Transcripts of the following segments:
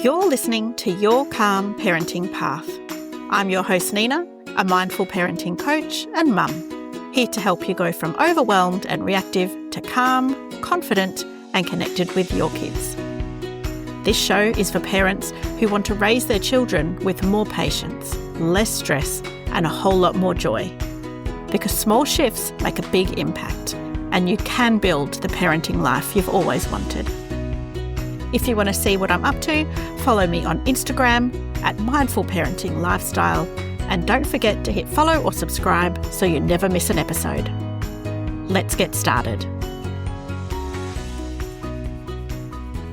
You're listening to Your Calm Parenting Path. I'm your host, Nina, a mindful parenting coach and mum, here to help you go from overwhelmed and reactive to calm, confident, and connected with your kids. This show is for parents who want to raise their children with more patience, less stress, and a whole lot more joy. Because small shifts make a big impact, and you can build the parenting life you've always wanted. If you want to see what I'm up to, follow me on Instagram at Mindful Parenting Lifestyle, and don't forget to hit follow or subscribe so you never miss an episode. Let's get started.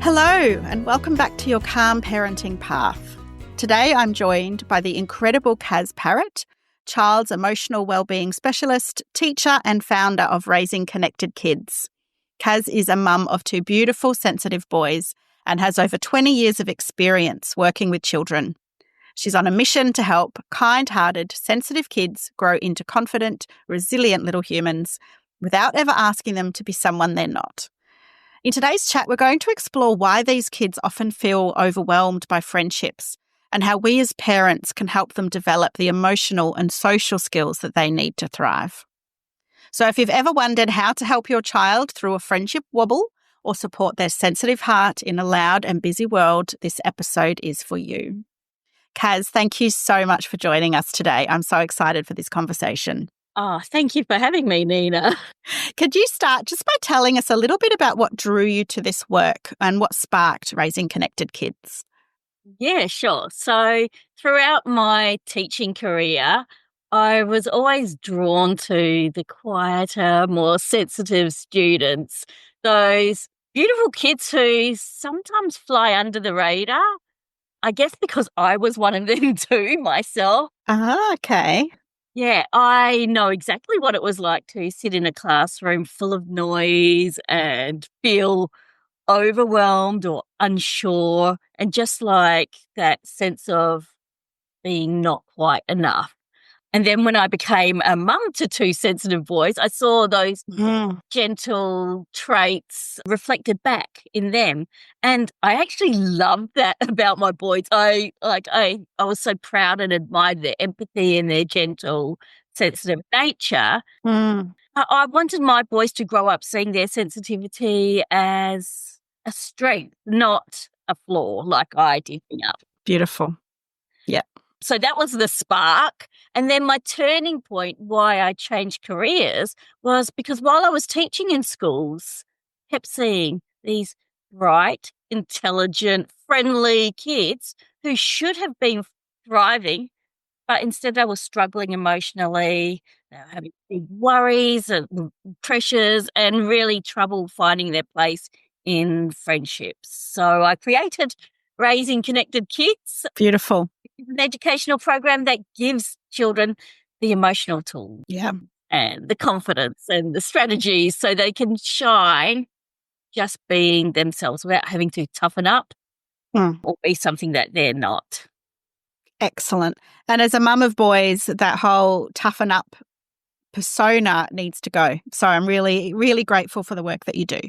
Hello, and welcome back to Your Calm Parenting Path. Today I'm joined by the incredible Kaz Parrott, Child's Emotional Wellbeing Specialist, teacher and founder of Raising Connected Kids. Kaz is a mum of two beautiful, sensitive boys and has over 20 years of experience working with children. She's on a mission to help kind-hearted, sensitive kids grow into confident, resilient little humans without ever asking them to be someone they're not. In today's chat, we're going to explore why these kids often feel overwhelmed by friendships and how we as parents can help them develop the emotional and social skills that they need to thrive. So if you've ever wondered how to help your child through a friendship wobble or support their sensitive heart in a loud and busy world, this episode is for you. Kaz, thank you so much for joining us today. I'm so excited for this conversation. Oh, thank you for having me, Nina. Could you start just by telling us a little bit about what drew you to this work and what sparked Raising Connected Kids? Yeah, sure. So throughout my teaching career, I was always drawn to the quieter, more sensitive students, those beautiful kids who sometimes fly under the radar. I guess because I was one of them too myself. Okay. Yeah, I know exactly what it was like to sit in a classroom full of noise and feel overwhelmed or unsure, and just like that sense of being not quite enough. And then when I became a mum to two sensitive boys, I saw those gentle traits reflected back in them. And I actually loved that about my boys. I was so proud and admired their empathy and their gentle, sensitive nature. I wanted my boys to grow up seeing their sensitivity as a strength, not a flaw like I did. Beautiful. Yeah. So that was the spark. And then my turning point why I changed careers was because while I was teaching in schools, I kept seeing these bright, intelligent, friendly kids who should have been thriving, but instead they were struggling emotionally. They were having big worries and pressures and really trouble finding their place in friendships. So I created Raising Connected Kids. Beautiful. An educational program that gives children the emotional tools and the confidence and the strategies so they can shine just being themselves without having to toughen up or be something that they're not. Excellent. And as a mum of boys, that whole toughen up persona needs to go. So I'm really, really grateful for the work that you do.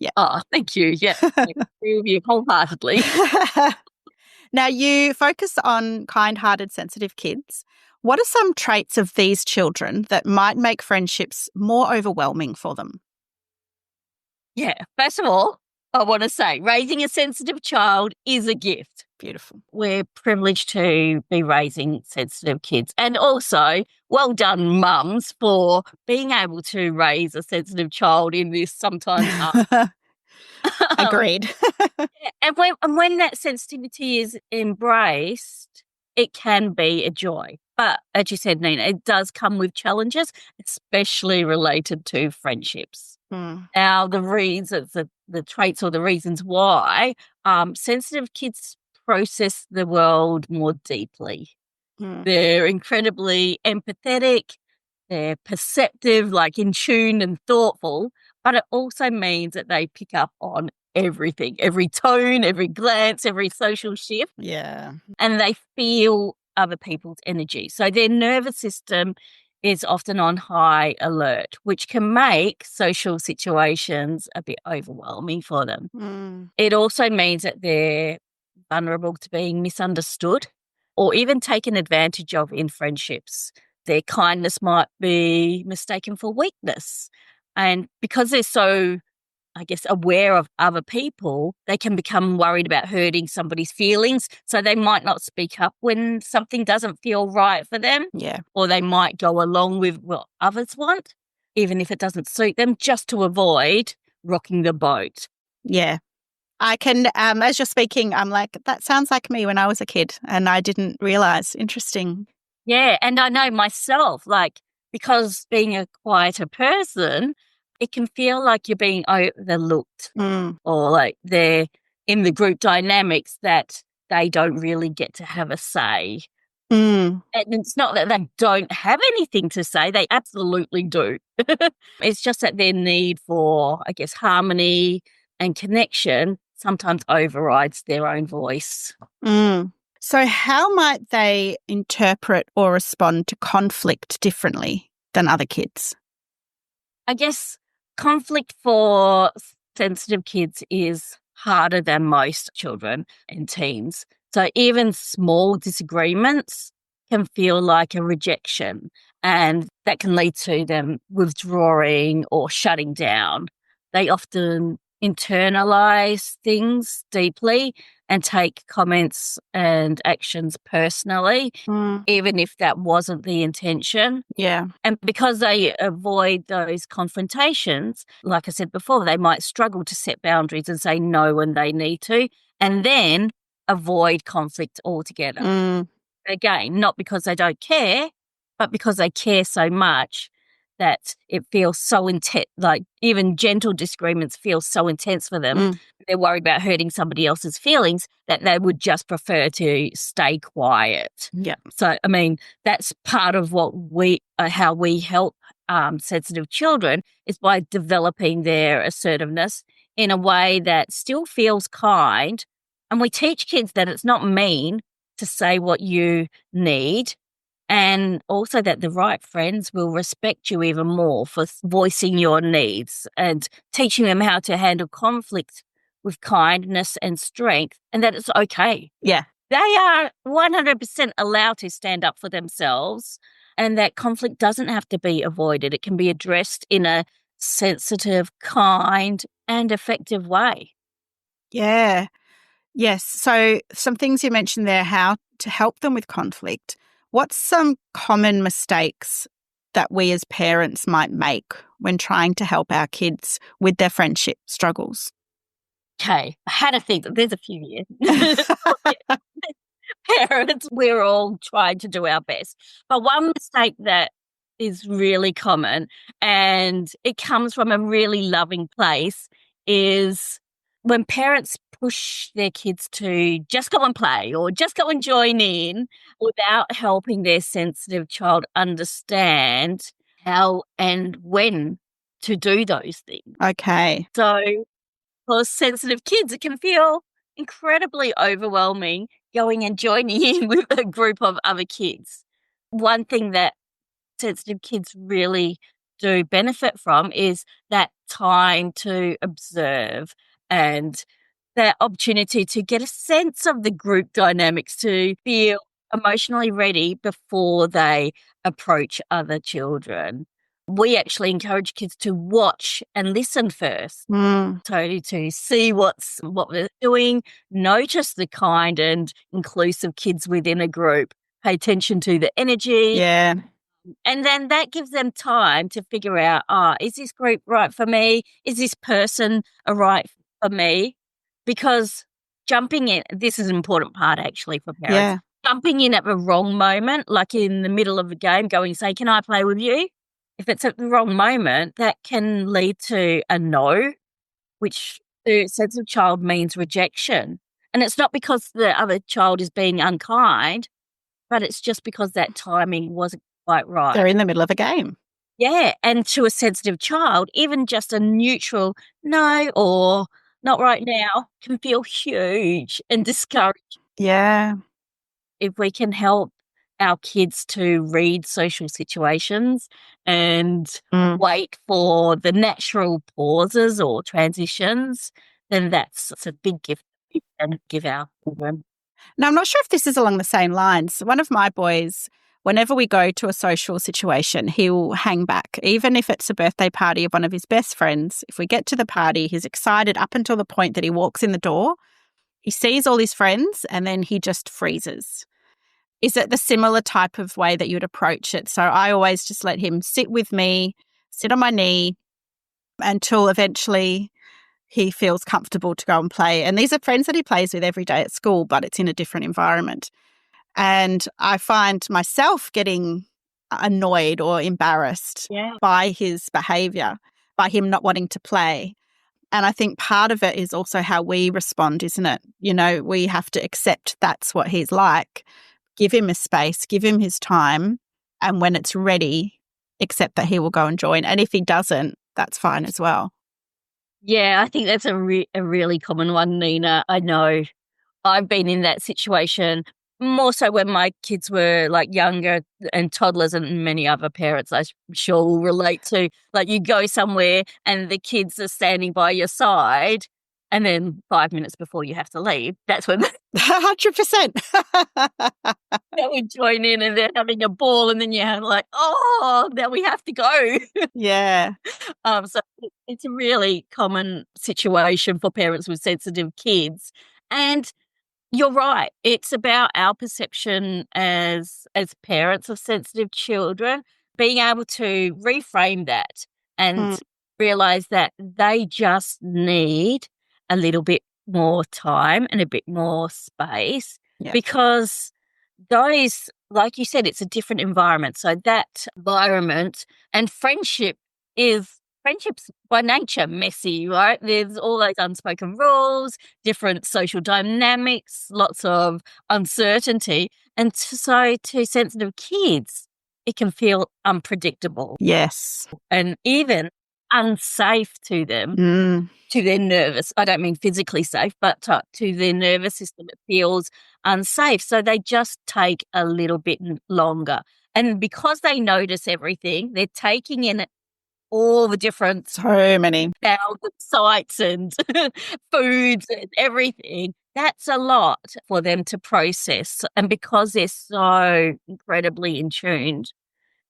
Yeah. Oh, thank you. Yeah. I agree with you wholeheartedly. Now, you focus on kind-hearted, sensitive kids. What are some traits of these children that might make friendships more overwhelming for them? Yeah. First of all, I want to say raising a sensitive child is a gift. Beautiful. We're privileged to be raising sensitive kids. And also, well done, mums, for being able to raise a sensitive child in this sometimes Agreed. And when that sensitivity is embraced, it can be a joy. But as you said, Nina, it does come with challenges, especially related to friendships. Now, the traits or the reasons why sensitive kids process the world more deeply. They're incredibly empathetic, they're perceptive, like in tune and thoughtful, but it also means that they pick up on everything, every tone, every glance, every social shift. Yeah. And they feel other people's energy. So their nervous system is often on high alert, which can make social situations a bit overwhelming for them. It also means that they're vulnerable to being misunderstood or even taken advantage of in friendships. Their kindness might be mistaken for weakness. And because they're so, I guess, aware of other people, they can become worried about hurting somebody's feelings. So they might not speak up when something doesn't feel right for them. Yeah. Or they might go along with what others want, even if it doesn't suit them, just to avoid rocking the boat. Yeah. I can, as you're speaking, I'm like, that sounds like me when I was a kid and I didn't realize. Interesting. Yeah, and I know myself, like, because being a quieter person, it can feel like you're being overlooked Mm. or like they're in the group dynamics that they don't really get to have a say. Mm. And it's not that they don't have anything to say, they absolutely do. It's just that their need for, I guess, harmony and connection sometimes overrides their own voice. Mm. So how might they interpret or respond to conflict differently than other kids? I guess conflict for sensitive kids is harder than most children and teens. So even small disagreements can feel like a rejection, and that can lead to them withdrawing or shutting down. They often internalize things deeply and take comments and actions personally, Mm. even if that wasn't the intention. Yeah. And because they avoid those confrontations, like I said before, they might struggle to set boundaries and say no when they need to, and then avoid conflict altogether. Mm. Again, not because they don't care, but because they care so much that it feels so intense, like even gentle disagreements feel so intense for them. Mm. They're worried about hurting somebody else's feelings that they would just prefer to stay quiet. Yeah. So, I mean, that's part of what how we help sensitive children is by developing their assertiveness in a way that still feels kind. And we teach kids that it's not mean to say what you need, and also that the right friends will respect you even more for voicing your needs and teaching them how to handle conflict with kindness and strength, and that it's okay. Yeah. They are 100% allowed to stand up for themselves, and that conflict doesn't have to be avoided. It can be addressed in a sensitive, kind, and effective way. Yeah. Yes. So some things you mentioned there, how to help them with conflict. What's some common mistakes that we as parents might make when trying to help our kids with their friendship struggles? Okay, I had to think that there's a few here. Parents, we're all trying to do our best. But one mistake that is really common, and it comes from a really loving place, is when parents push their kids to just go and play or just go and join in without helping their sensitive child understand how and when to do those things. Okay. So for sensitive kids, it can feel incredibly overwhelming going and joining in with a group of other kids. One thing that sensitive kids really do benefit from is that time to observe and that opportunity to get a sense of the group dynamics, to feel emotionally ready before they approach other children. We actually encourage kids to watch and listen first. Mm. To see what they're doing, notice the kind and inclusive kids within a group, pay attention to the energy, Yeah. and then that gives them time to figure out, is this group right for me? Is this person a right for me? Because jumping in, this is an important part actually for parents. Yeah. Jumping in at the wrong moment, like in the middle of a game, going, say, can I play with you? If it's at the wrong moment, that can lead to a no, which the sensitive child means rejection. And it's not because the other child is being unkind, but it's just because that timing wasn't quite right. They're in the middle of a game. Yeah, and to a sensitive child, even just a neutral no or not right now can feel huge and discouraging. Yeah. If we can help our kids to read social situations and Mm. wait for the natural pauses or transitions, then that's a big gift. and give our children. Now, I'm not sure if this is along the same lines. One of my boys, whenever we go to a social situation, he'll hang back, even if it's a birthday party of one of his best friends. If we get to the party, he's excited up until the point that he walks in the door. He sees all his friends and then he just freezes. Is it the similar type of way that you'd approach it? So I always just let him sit with me, sit on my knee until eventually he feels comfortable to go and play. And these are friends that he plays with every day at school, but it's in a different environment. And I find myself getting annoyed or embarrassed by his behavior, by him not wanting to play. And I think part of it is also how we respond, isn't it? You know, we have to accept that's what he's like, give him his space, give him his time. And when it's ready, accept that he will go and join. And if he doesn't, that's fine as well. Yeah, I think that's a really common one, Nina. I know I've been in that situation more so when my kids were like younger and toddlers, and many other parents I'm sure will relate to. Like, you go somewhere and the kids are standing by your side, and then 5 minutes before you have to leave, that's when 100%. they would join in and they're having a ball, and then you're like, oh, now we have to go. Yeah. So it's a really common situation for parents with sensitive kids. And you're right. It's about our perception as parents of sensitive children, being able to reframe that and realize that they just need a little bit more time and a bit more space, because those, like you said, it's a different environment. So that environment and friendships by nature messy, right? There's all those unspoken rules, different social dynamics, lots of uncertainty. And so to sensitive kids, it can feel unpredictable. Yes. And even unsafe to them, to their nervous. I don't mean physically safe, but to their nervous system, it feels unsafe. So they just take a little bit longer. And because they notice everything, they're taking in all the different sights and foods and everything. That's a lot for them to process. And because they're so incredibly in tune,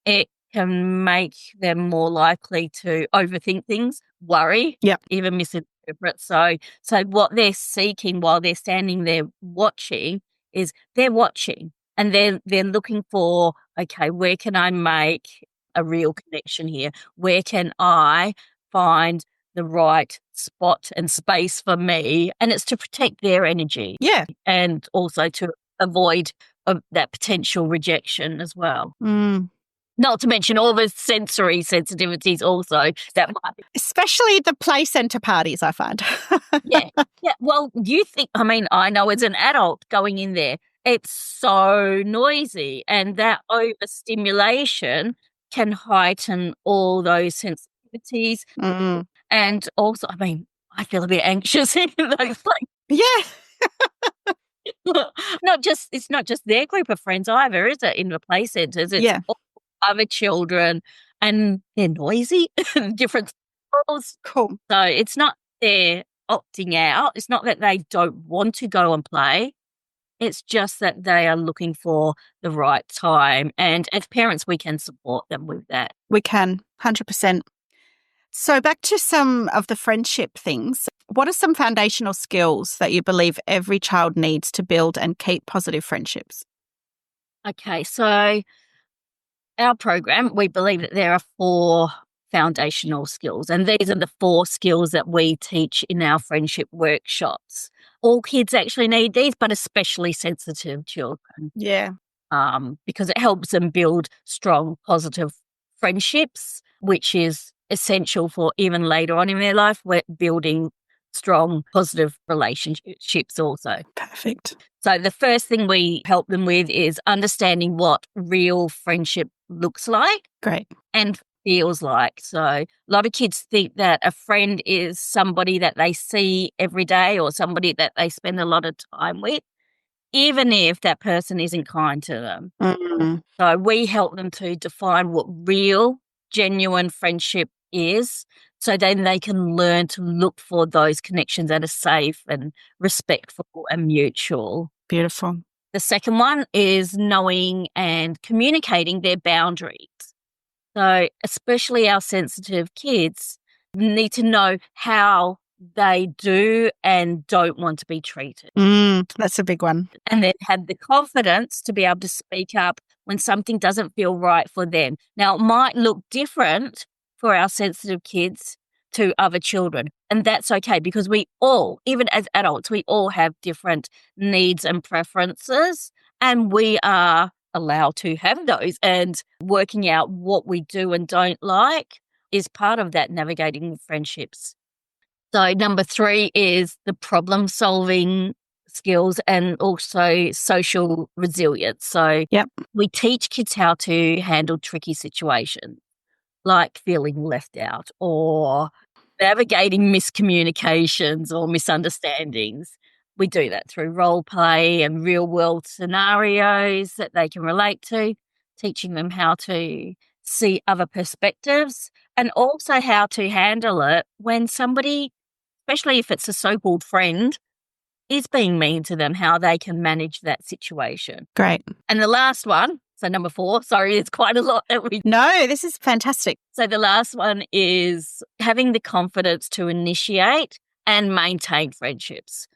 it can make them more likely to overthink things, worry, even misinterpret. So what they're seeking while they're standing there watching is they're watching, and they're looking for, okay, where can I make a real connection here? Where can I find the right spot and space for me? And it's to protect their energy. Yeah. And also to avoid that potential rejection as well. Not to mention all the sensory sensitivities also that might be. Especially the play centre parties, I find. Yeah. Well, I know as an adult going in there, it's so noisy, and that overstimulation can heighten all those sensitivities. And also, I feel a bit anxious in those places. Yeah. It's not just their group of friends either, is it? In the play centres, it's all other children, and they're noisy, different styles. Cool. So it's not they're opting out. It's not that they don't want to go and play. It's just that they are looking for the right time. And as parents, we can support them with that. We can, 100%. So back to some of the friendship things. What are some foundational skills that you believe every child needs to build and keep positive friendships? Okay, so our program, we believe that there are 4 foundational skills, and these are the 4 skills that we teach in our friendship workshops. All kids actually need these, but especially sensitive children. Yeah. Because it helps them build strong, positive friendships, which is essential for even later on in their life. We're building strong, positive relationships also. Perfect. So the first thing we help them with is understanding what real friendship looks like. Great. And feels like. So a lot of kids think that a friend is somebody that they see every day or somebody that they spend a lot of time with, even if that person isn't kind to them. So we help them to define what real, genuine friendship is. So then they can learn to look for those connections that are safe and respectful and mutual. Beautiful. The second one is knowing and communicating their boundaries. So especially our sensitive kids need to know how they do and don't want to be treated. That's a big one. And then have the confidence to be able to speak up when something doesn't feel right for them. Now, it might look different for our sensitive kids to other children, and that's okay because we all, even as adults, we all have different needs and preferences, and we are allowed to have those, and working out what we do and don't like is part of that navigating friendships. So number 3 is the problem solving skills and also social resilience. So Yep. we teach kids how to handle tricky situations like feeling left out or navigating miscommunications or misunderstandings. We do that through role play and real world scenarios that they can relate to, teaching them how to see other perspectives and also how to handle it when somebody, especially if it's a so-called friend, is being mean to them, how they can manage that situation. Great. And the last one, so number 4, sorry, it's quite a lot that we. No, this is fantastic. So the last one is having the confidence to initiate and maintain friendships.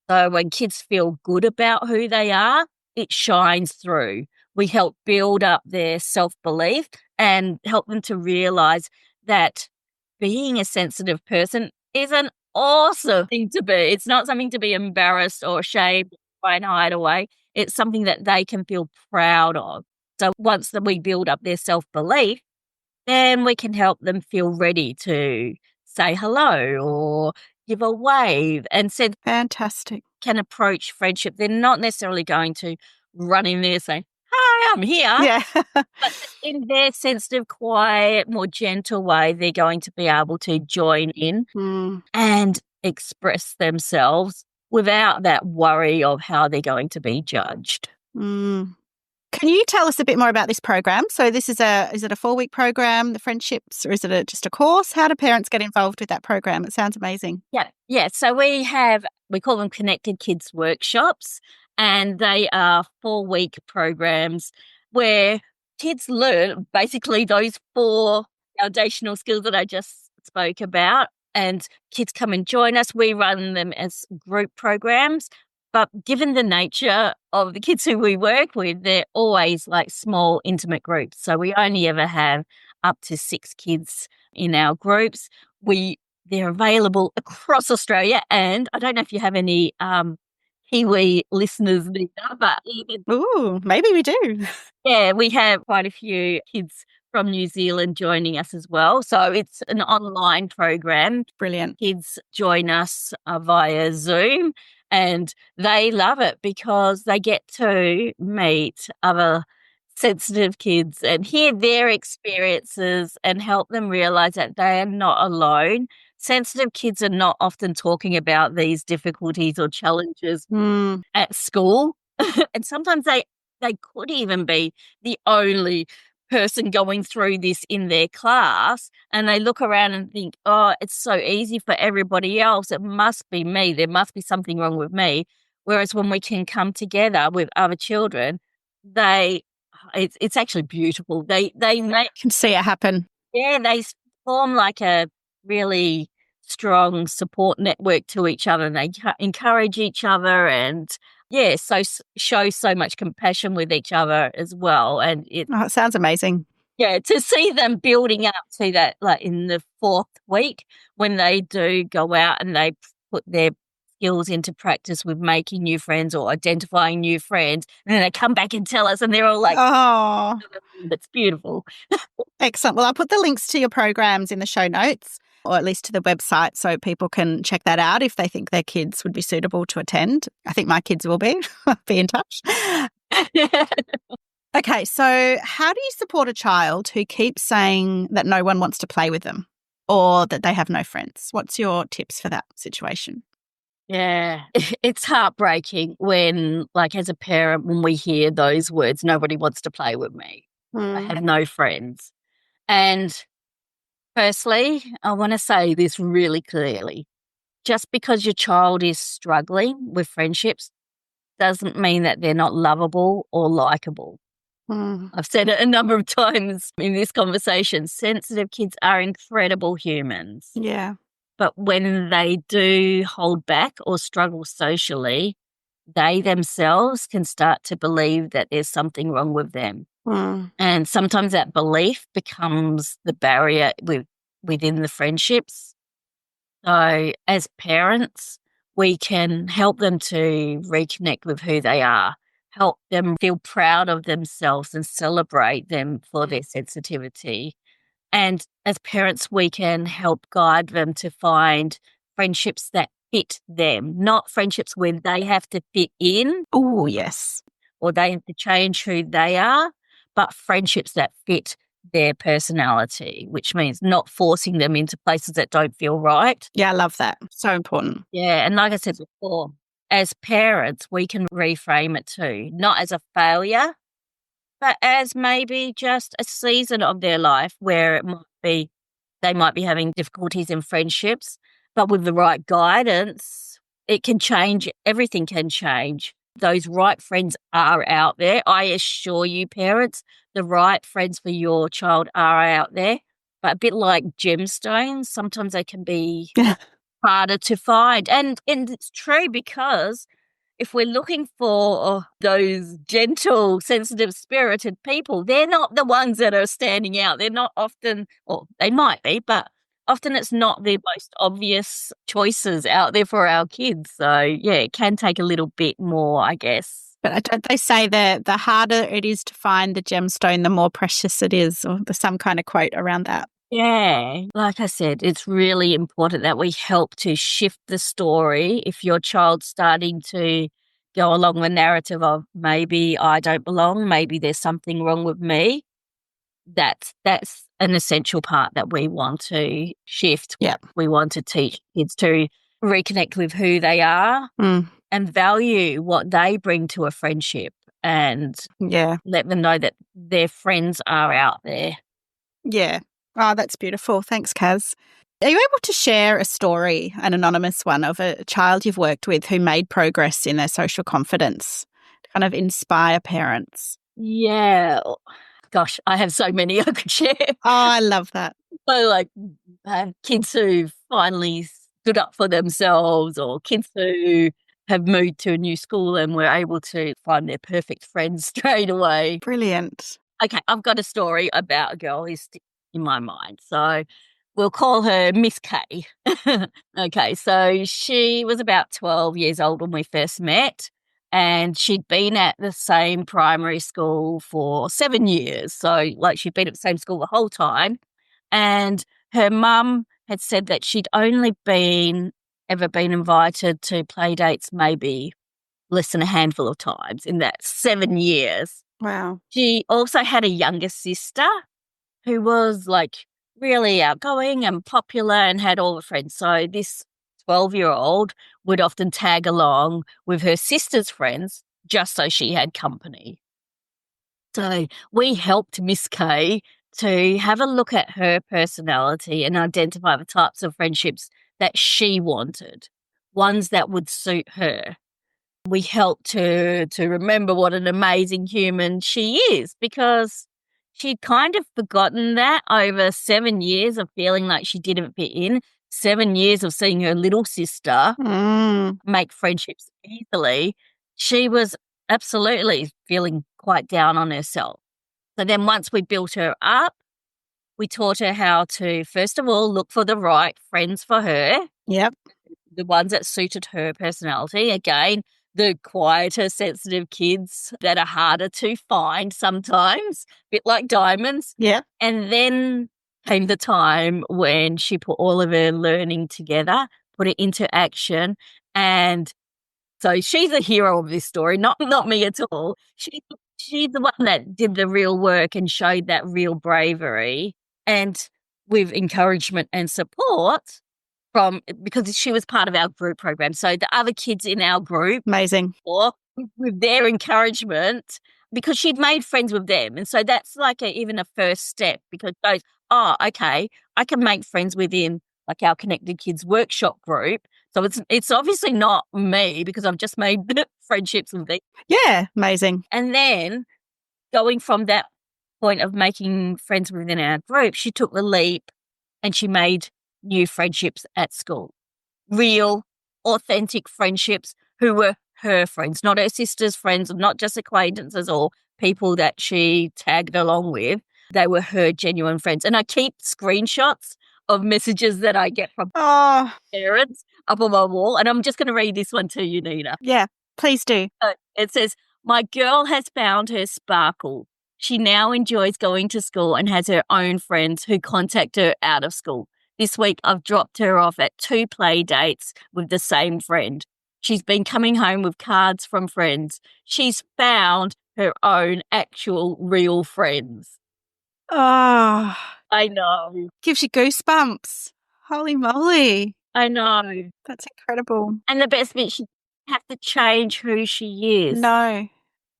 So when kids feel good about who they are, it shines through. We help build up their self-belief and help them to realize that being a sensitive person is an awesome thing to be. It's not something to be embarrassed or ashamed try and hide away. It's something that they can feel proud of. So once that we build up their self-belief, then we can help them feel ready to say hello or give a wave and said Fantastic. can approach friendship. They're not necessarily going to run in there saying, "Hi, I'm here." Yeah. But in their sensitive, quiet, more gentle way, they're going to be able to join in and express themselves without that worry of how they're going to be judged. Can you tell us a bit more about this program? So this is it a 4-week program, the friendships, or is it just a course? How do parents get involved with that program? It sounds amazing. Yeah. So we call them Connected Kids Workshops, and they are 4-week programs where kids learn basically those 4 foundational skills that I just spoke about, and kids come and join us. We run them as group programs. But given the nature of the kids who we work with, they're always like small, intimate groups. So we only ever have up to 6 kids in our groups. They're available across Australia. And I don't know if you have any Kiwi listeners there, but Ooh, maybe we do. yeah, we have quite a few kids from New Zealand joining us as well. So it's an online program. Brilliant. Kids join us via Zoom. And they love it because they get to meet other sensitive kids and hear their experiences and help them realize that they are not alone. Sensitive kids are not often talking about these difficulties or challenges at school. And sometimes they could even be the only person going through this in their class, and they look around and think, oh, it's so easy for everybody else. It must be me. There must be something wrong with me. Whereas when we can come together with other children, it's actually beautiful. They Can see it happen. Yeah, they form like a really strong support network to each other, and they encourage each other and show so much compassion with each other as well. And it sounds amazing. Yeah, to see them building up to that, like in the 4th week when they do go out and they put their skills into practice with making new friends or identifying new friends, and then they come back and tell us, and they're all like, "Oh, it's beautiful." Excellent. Well, I'll put the links to your programs in the show notes, or at least to the website, so people can check that out if they think their kids would be suitable to attend. I think my kids will be. Be in touch. Okay, so how do you support a child who keeps saying that no one wants to play with them or that they have no friends? What's your tips for that situation? Yeah, it's heartbreaking when, like, as a parent, when we hear those words, nobody wants to play with me. I have no friends. And Firstly, I want to say this really clearly. Just because your child is struggling with friendships doesn't mean that they're not lovable or likable. Mm. I've said it a number of times in this conversation. Sensitive kids are incredible humans. Yeah. But when they do hold back or struggle socially, they themselves can start to believe that there's something wrong with them. Mm. And sometimes that belief becomes the barrier within the friendships. So as parents, we can help them to reconnect with who they are, help them feel proud of themselves and celebrate them for their sensitivity. And as parents, we can help guide them to find friendships that fit them, not friendships where they have to fit in Oh, yes. or they have to change who they are, but friendships that fit their personality, which means not forcing them into places that don't feel right. Yeah, I love that. So important. Yeah. And like I said before, as parents, we can reframe it too, not as a failure, but as maybe just a season of their life where it might be they might be having difficulties in friendships, but with the right guidance, it can change. Everything can change. Those right friends are out there. I assure you, parents, the right friends for your child are out there. But a bit like gemstones, sometimes they can be harder to find. And it's true because if we're looking for those gentle, sensitive, spirited people, they're not the ones that are standing out. They're not often, or they might be, but often it's not the most obvious choices out there for our kids. So, yeah, it can take a little bit more, I guess. But don't they say that the harder it is to find the gemstone, the more precious it is, or there's some kind of quote around that? Yeah, like I said, it's really important that we help to shift the story. If your child's starting to go along the narrative of maybe I don't belong, maybe there's something wrong with me, that's an essential part that we want to shift. Yeah. We want to teach kids to reconnect with who they are and value what they bring to a friendship and Yeah. let them know that their friends are out there. Yeah. Oh, that's beautiful. Thanks, Kaz. Are you able to share a story, an anonymous one, of a child you've worked with who made progress in their social confidence to kind of inspire parents? Yeah. Gosh, I have so many I could share. Oh, I love that. So, like, kids who finally stood up for themselves or kids who have moved to a new school and were able to find their perfect friends straight away. Brilliant. Okay, I've got a story about a girl who's in my mind. So we'll call her Miss K. Okay, so she was about 12 years old when we first met, and she'd been at the same primary school for 7 years. So, like, she'd been at the same school the whole time. And her mum had said that she'd only ever been invited to play dates maybe less than a handful of times in that 7 years. Wow. She also had a younger sister who was, like, really outgoing and popular and had all the friends. So this 12-year-old would often tag along with her sister's friends just so she had company. So we helped Miss K to have a look at her personality and identify the types of friendships that she wanted, ones that would suit her. We helped her to remember what an amazing human she is because she'd kind of forgotten that over 7 years of feeling like she didn't fit in, 7 years of seeing her little sister make friendships easily. She was absolutely feeling quite down on herself. So then once we built her up, we taught her how to, first of all, look for the right friends for her. Yep. The ones that suited her personality. Again, the quieter, sensitive kids that are harder to find sometimes, a bit like diamonds. Yeah. And then came the time when she put all of her learning together, put it into action. And so she's a hero of this story, not me at all. She's the one that did the real work and showed that real bravery. And with encouragement and support, because she was part of our group program. So the other kids in our group, Amazing. or with their encouragement, because she'd made friends with them. And so that's like even a first step because goes, oh, okay, I can make friends within like our Connected Kids workshop group. So it's obviously not me because I've just made friendships with these. Yeah, amazing. And then going from that point of making friends within our group, she took the leap and she made new friendships at school. Real, authentic friendships who were her friends, not her sister's friends, not just acquaintances or people that she tagged along with. They were her genuine friends. And I keep screenshots of messages that I get from Oh, parents up on my wall. And I'm just going to read this one to you, Nina. yeah, please do. It says, my girl has found her sparkle. She now enjoys going to school and has her own friends who contact her out of school. This week, I've dropped her off at 2 play dates with the same friend. She's been coming home with cards from friends. She's found her own actual real friends. Oh, I know. gives you goosebumps. Holy moly. I know. That's incredible. And the best bit, she didn't have to change who she is. No.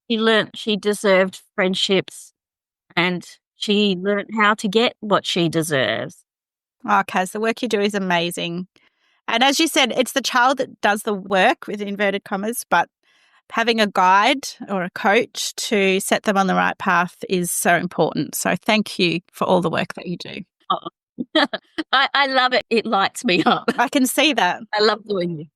She learnt she deserved friendships and she learnt how to get what she deserves. Oh, Kaz, the work you do is amazing. And as you said, it's the child that does the work with inverted commas, but having a guide or a coach to set them on the right path is so important. So thank you for all the work that you do. Oh. I love it. It lights me up. I can see that. I love doing it.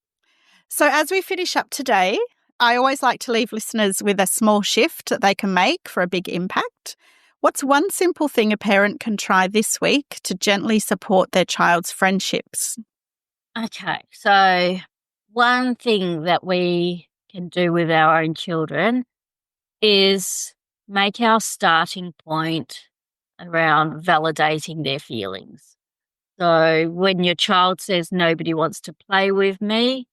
So as we finish up today, I always like to leave listeners with a small shift that they can make for a big impact. What's one simple thing a parent can try this week to gently support their child's friendships? Okay, so one thing that we can do with our own children is make our starting point around validating their feelings. So when your child says nobody wants to play with me,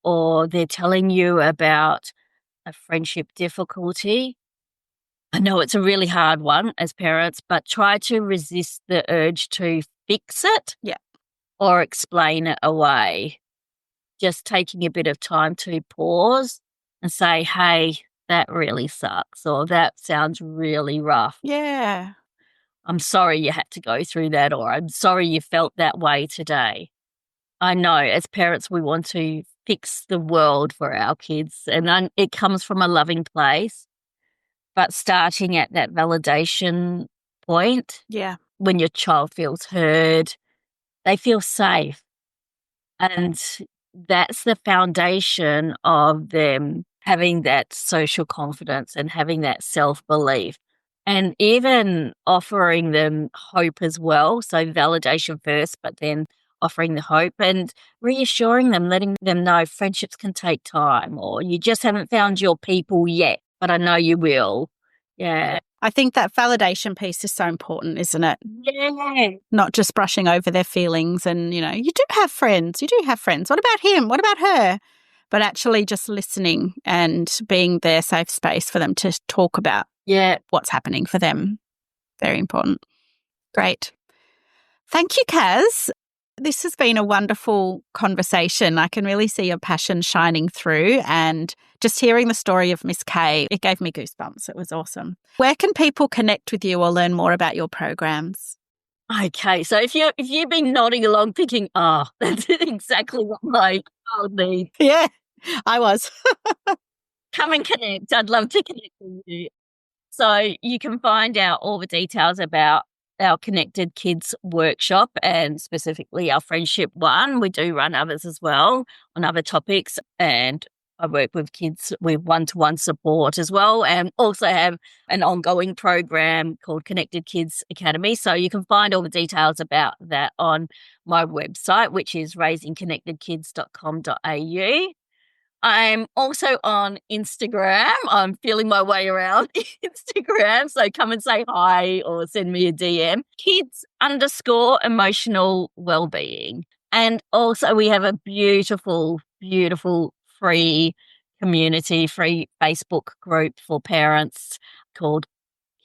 or they're telling you about a friendship difficulty, I know it's a really hard one as parents, but try to resist the urge to fix it. Yeah. Or explain it away. Just taking a bit of time to pause and say, hey, that really sucks, or that sounds really rough. Yeah. I'm sorry you had to go through that, or I'm sorry you felt that way today. I know as parents, we want to fix the world for our kids, and it comes from a loving place. But starting at that validation point, Yeah. when your child feels heard, they feel safe. And that's the foundation of them having that social confidence and having that self-belief. And even offering them hope as well. So validation first, but then offering the hope and reassuring them, letting them know friendships can take time, or you just haven't found your people yet, but I know you will. Yeah. I think that validation piece is so important, isn't it? Yeah. Not just brushing over their feelings and, you do have friends. You do have friends. What about him? What about her? But actually just listening and being their safe space for them to talk about what's happening for them. Very important. Great. Thank you, Kaz. This has been a wonderful conversation. I can really see your passion shining through, and just hearing the story of Miss Kay, it gave me goosebumps. It was awesome. Where can people connect with you or learn more about your programs? Okay, so if you've been nodding along thinking, oh, that's exactly what my child needs, Yeah, I was. come and connect. I'd love to connect with you. So you can find out all the details about our Connected Kids workshop and specifically our friendship one. We do run others as well on other topics, and I work with kids with one-to-one support as well, and also have an ongoing program called Connected Kids Academy. So you can find all the details about that on my website, which is raisingconnectedkids.com.au. I'm also on Instagram. I'm feeling my way around Instagram. So come and say hi or send me a DM. Kids_emotional wellbeing. And also we have a beautiful, beautiful free community, free Facebook group for parents called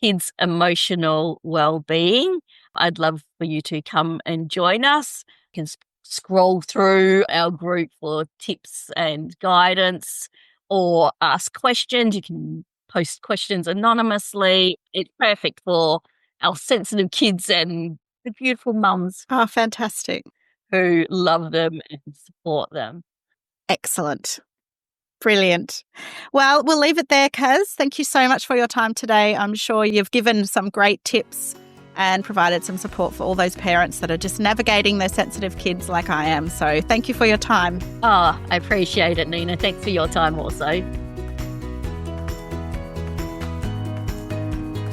Kids Emotional Wellbeing. I'd love for you to come and join us. You can scroll through our group for tips and guidance or ask questions. You can post questions anonymously. It's perfect for our sensitive kids and with beautiful mums Oh, fantastic. who love them and support them. Excellent. Brilliant. Well, we'll leave it there, Kaz. Thank you so much for your time today. I'm sure you've given some great tips and provided some support for all those parents that are just navigating their sensitive kids like I am. So thank you for your time. Oh, I appreciate it, Nina. Thanks for your time also.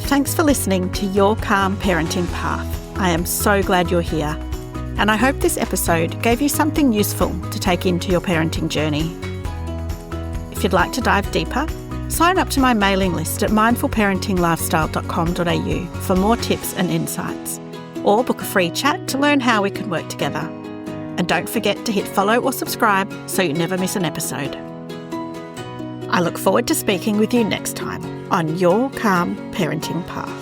Thanks for listening to Your Calm Parenting Path. I am so glad you're here. And I hope this episode gave you something useful to take into your parenting journey. If you'd like to dive deeper, sign up to my mailing list at mindfulparentinglifestyle.com.au for more tips and insights, or book a free chat to learn how we can work together. And don't forget to hit follow or subscribe so you never miss an episode. I look forward to speaking with you next time on Your Calm Parenting Path.